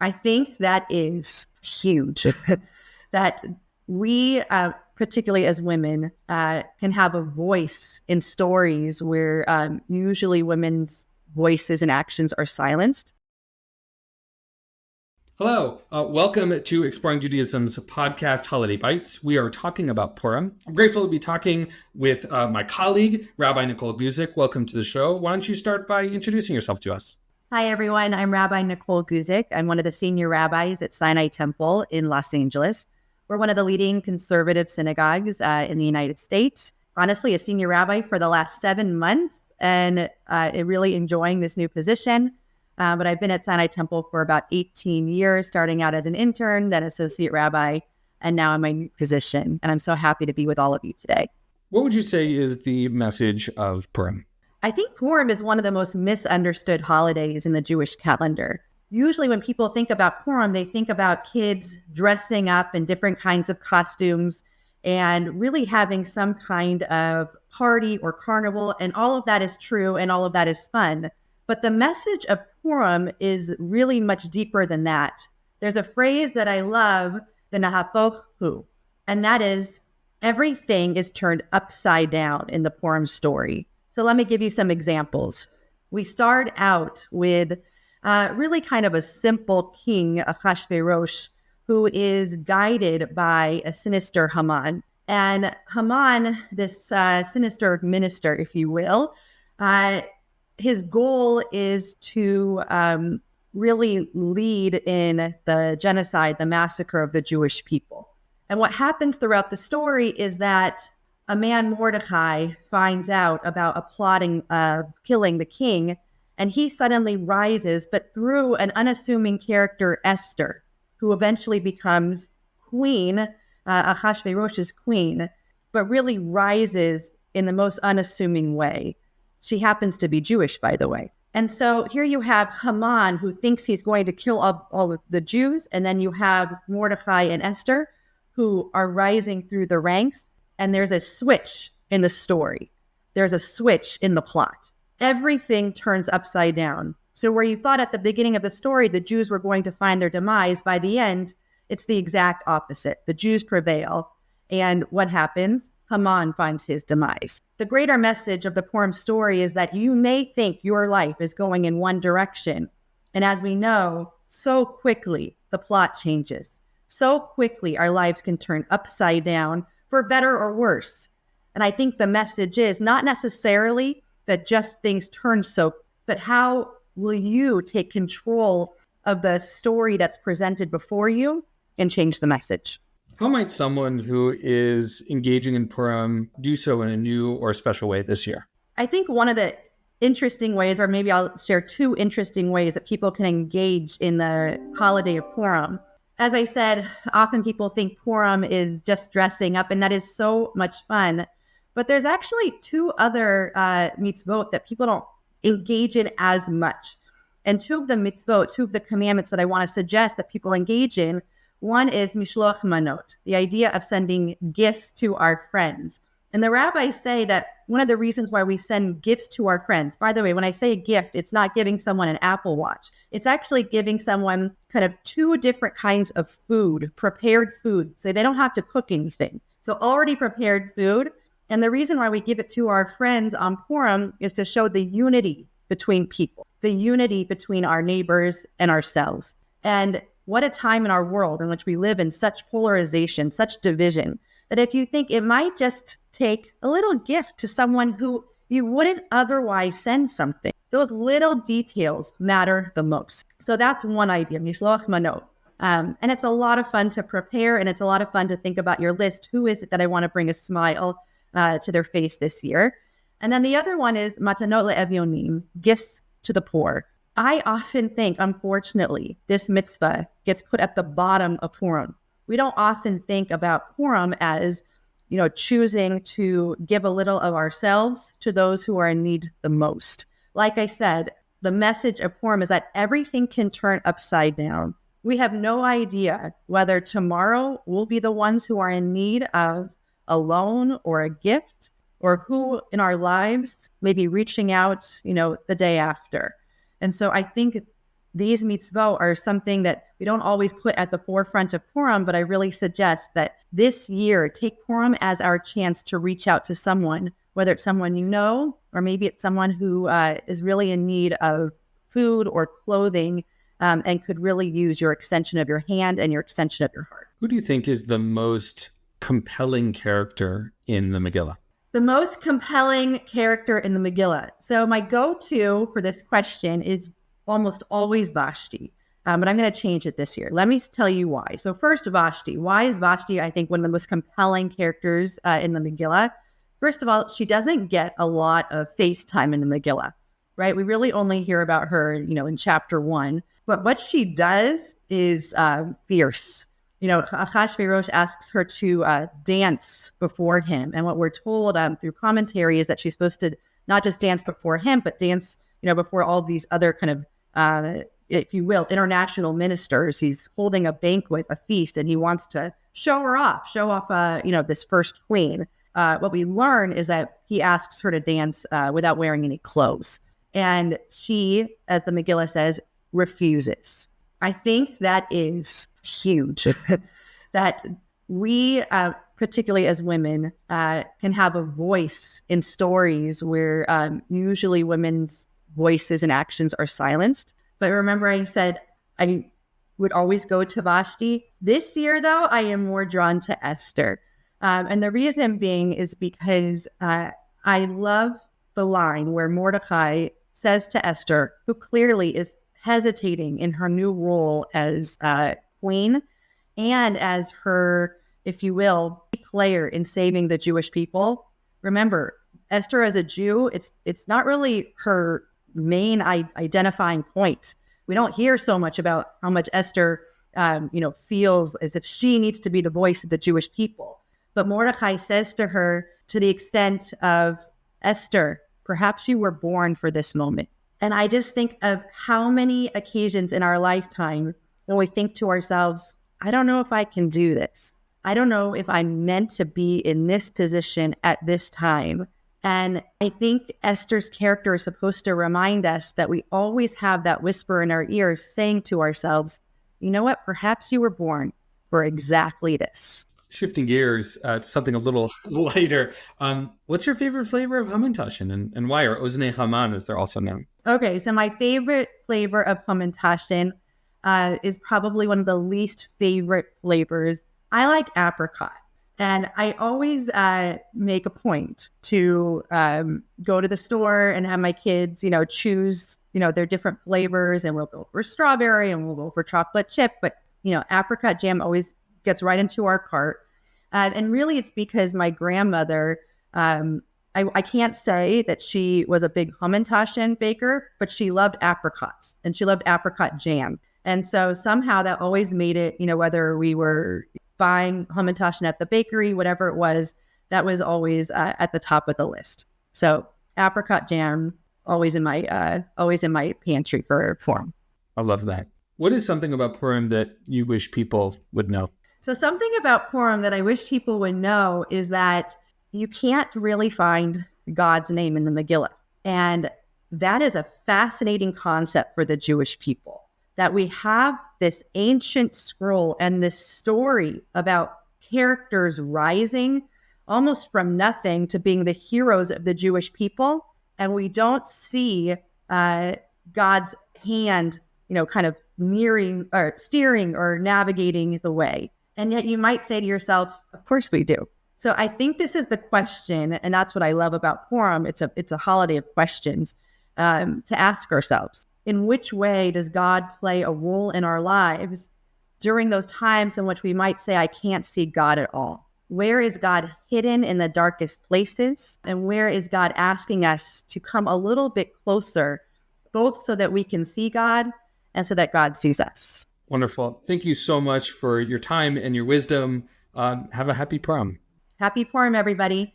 I think that is huge. That we, particularly as women, can have a voice in stories where usually women's voices and actions are silenced. Hello, welcome to Exploring Judaism's podcast Holiday Bites. We are talking about Purim. I'm grateful to be talking with my colleague, Rabbi Nicole Guzik. Welcome to the show. Why don't you start by introducing yourself to us? Hi, everyone. I'm Rabbi Nicole Guzik. I'm one of the senior rabbis at Sinai Temple in Los Angeles. We're one of the leading conservative synagogues in the United States. Honestly, a senior rabbi for the last 7 months and really enjoying this new position. But I've been at Sinai Temple for about 18 years, starting out as an intern, then associate rabbi, and now in my new position. And I'm so happy to be with all of you today. What would you say is the message of Purim? I think Purim is one of the most misunderstood holidays in the Jewish calendar. Usually when people think about Purim, they think about kids dressing up in different kinds of costumes and really having some kind of party or carnival. And all of that is true and all of that is fun. But the message of Purim is really much deeper than that. There's a phrase that I love, the nahapoch hu, and that is everything is turned upside down in the Purim story. So let me give you some examples. We start out with really kind of a simple king, Achashverosh, who is guided by a sinister Haman. And Haman, this sinister minister, if you will, his goal is to really lead in the genocide, the massacre of the Jewish people. And what happens throughout the story is that a man, Mordecai, finds out about a plotting of killing the king, and he suddenly rises, but through an unassuming character, Esther, who eventually becomes queen, Ahasuerus's queen, but really rises in the most unassuming way. She happens to be Jewish, by the way. And so here you have Haman, who thinks he's going to kill all of the Jews. And then you have Mordecai and Esther, who are rising through the ranks. And there's a switch in the story. There's a switch in the plot. Everything turns upside down. So where you thought at the beginning of the story, the Jews were going to find their demise, by the end, it's the exact opposite. The Jews prevail. And what happens? Haman finds his demise. The greater message of the Purim story is that you may think your life is going in one direction. And as we know, so quickly the plot changes. So quickly our lives can turn upside down for better or worse. And I think the message is not necessarily that just things turn so, but how will you take control of the story that's presented before you and change the message? How might someone who is engaging in Purim do so in a new or special way this year? I think one of the interesting ways, or maybe I'll share two interesting ways that people can engage in the holiday of Purim. As I said, often people think Purim is just dressing up, and that is so much fun. But there's actually two other mitzvot that people don't engage in as much. And two of the commandments that I want to suggest that people engage in, one is mishloach manot, the idea of sending gifts to our friends. And the rabbis say that one of the reasons why we send gifts to our friends, by the way, when I say a gift, it's not giving someone an Apple Watch. It's actually giving someone kind of two different kinds of food, prepared food, so they don't have to cook anything. So already prepared food. And the reason why we give it to our friends on Purim is to show the unity between people, the unity between our neighbors and ourselves. And what a time in our world in which we live in such polarization, such division, that if you think it might just take a little gift to someone who you wouldn't otherwise send something, those little details matter the most. So that's one idea, mishloach manot. And it's a lot of fun to prepare, and it's a lot of fun to think about your list. Who is it that I want to bring a smile to their face this year? And then the other one is matanot le'evyonim, gifts to the poor. I often think, unfortunately, this mitzvah gets put at the bottom of Purim. We don't often think about Purim as, choosing to give a little of ourselves to those who are in need the most. Like I said, the message of Purim is that everything can turn upside down. We have no idea whether tomorrow we'll be the ones who are in need of a loan or a gift, or who in our lives may be reaching out, the day after. And so I think these mitzvot are something that we don't always put at the forefront of Purim, but I really suggest that this year, take Purim as our chance to reach out to someone, whether it's someone you know, or maybe it's someone who is really in need of food or clothing, and could really use your extension of your hand and your extension of your heart. Who do you think is the most compelling character in the Megillah? The most compelling character in the Megillah. So my go-to for this question is almost always Vashti, but I'm going to change it this year. Let me tell you why. So first, Vashti. Why is Vashti, I think, one of the most compelling characters in the Megillah? First of all, she doesn't get a lot of face time in the Megillah, right? We really only hear about her, in chapter 1. But what she does is fierce. Achashverosh asks her to dance before him. And what we're told through commentary is that she's supposed to not just dance before him, but dance, before all these other kind of, if you will, international ministers. He's holding a banquet, a feast, and he wants to show off, this first queen. What we learn is that he asks her to dance without wearing any clothes. And she, as the Megillah says, refuses. I think that is huge. That we, particularly as women, can have a voice in stories where usually women's voices and actions are silenced. But remember, I said I would always go to Vashti. This year, though, I am more drawn to Esther. And the reason being is because I love the line where Mordecai says to Esther, who clearly is hesitating in her new role as queen and as her, if you will, player in saving the Jewish people. Remember, Esther as a Jew, it's not really her main identifying point. We don't hear so much about how much Esther, feels as if she needs to be the voice of the Jewish people. But Mordecai says to her, to the extent of, Esther, perhaps you were born for this moment. And I just think of how many occasions in our lifetime when we think to ourselves, I don't know if I can do this. I don't know if I'm meant to be in this position at this time. And I think Esther's character is supposed to remind us that we always have that whisper in our ears saying to ourselves, you know what, perhaps you were born for exactly this. Shifting gears to something a little lighter, what's your favorite flavor of Hamentashen and why? Or Oznei Haman, as they're also known. Okay, so my favorite flavor of Hamentashen is probably one of the least favorite flavors. I like apricot. And I always make a point to go to the store and have my kids, choose, their different flavors. And we'll go for strawberry and we'll go for chocolate chip. But, apricot jam always gets right into our cart. And really, it's because my grandmother, I can't say that she was a big Hamentashen baker, but she loved apricots and she loved apricot jam. And so somehow that always made it, whether we were buying Hamentashen at the bakery, whatever it was, that was always at the top of the list. So apricot jam, always in my pantry for Purim. I love that. What is something about Purim that you wish people would know? So something about Purim that I wish people would know is that you can't really find God's name in the Megillah. And that is a fascinating concept for the Jewish people, that we have this ancient scroll and this story about characters rising almost from nothing to being the heroes of the Jewish people. And we don't see God's hand, kind of steering or navigating the way. And yet you might say to yourself, of course we do. So I think this is the question, and that's what I love about Purim. It's a holiday of questions to ask ourselves. In which way does God play a role in our lives during those times in which we might say, I can't see God at all? Where is God hidden in the darkest places? And where is God asking us to come a little bit closer, both so that we can see God and so that God sees us? Wonderful. Thank you so much for your time and your wisdom. Have a happy Purim. Happy Purim, everybody.